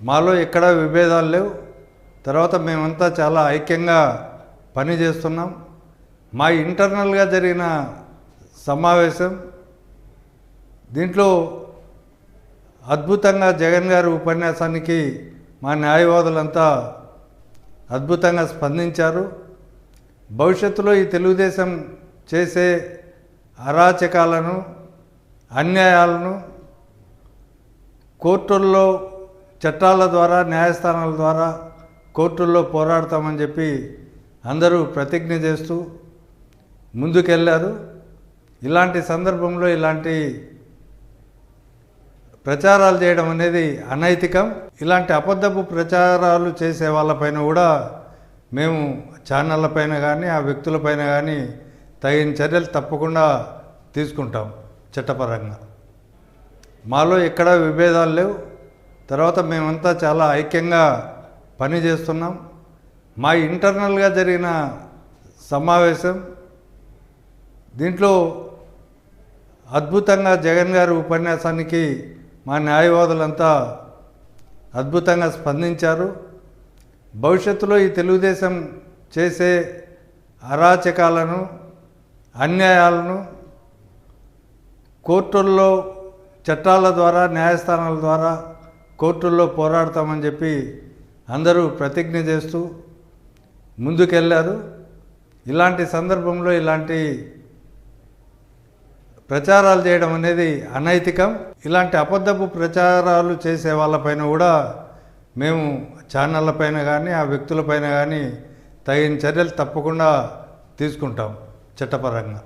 మాలో ఎక్కడ విభేదాలు లేవు. తర్వాత మేమంతా చాలా ఐక్యంగా పని చేస్తున్నాం. మా ఇంటర్నల్గా జరిగిన సమావేశం దీంట్లో అద్భుతంగా జగన్ గారి ఉపన్యాసానికి మా న్యాయవాదులంతా అద్భుతంగా స్పందించారు. భవిష్యత్తులో ఈ తెలుగుదేశం చేసే అరాచకాలను, అన్యాయాలను కోర్టుల్లో చట్టాల ద్వారా, న్యాయస్థానాల ద్వారా కోర్టుల్లో పోరాడతామని చెప్పి అందరూ ప్రతిజ్ఞ చేస్తూ ముందుకెళ్ళారు. ఇలాంటి సందర్భంలో ఇలాంటి ప్రచారాలు చేయడం అనేది అనైతికం. ఇలాంటి అబద్ధపు ప్రచారాలు చేసే వాళ్ళపైన కూడా మేము ఛానళ్ళపైన కానీ ఆ వ్యక్తులపైన కానీ తగిన చర్యలు తప్పకుండా తీసుకుంటాం చట్టపరంగా. మాలో ఎక్కడ విభేదాలు లేవు. తర్వాత మేమంతా చాలా ఐక్యంగా పని చేస్తున్నాం. మా ఇంటర్నల్గా జరిగిన సమావేశం దీంట్లో అద్భుతంగా జగన్ గారి ఉపన్యాసానికి మా న్యాయవాదులంతా అద్భుతంగా స్పందించారు. భవిష్యత్తులో ఈ తెలుగుదేశం చేసే అరాచకాలను, అన్యాయాలను కోర్టుల్లో చట్టాల ద్వారా, న్యాయస్థానాల ద్వారా కోర్టుల్లో పోరాడతామని చెప్పి అందరూ ప్రతిజ్ఞ చేస్తూ ముందుకెళ్ళారు. ఇలాంటి సందర్భంలో ఇలాంటి ప్రచారాలు చేయడం అనేది అనైతికం. ఇలాంటి అబద్ధపు ప్రచారాలు చేసే వాళ్ళపైన కూడా మేము ఛానళ్ళపైన కానీ ఆ వ్యక్తులపైన కానీ తగిన చర్యలు తప్పకుండా తీసుకుంటాం చట్టపరంగా.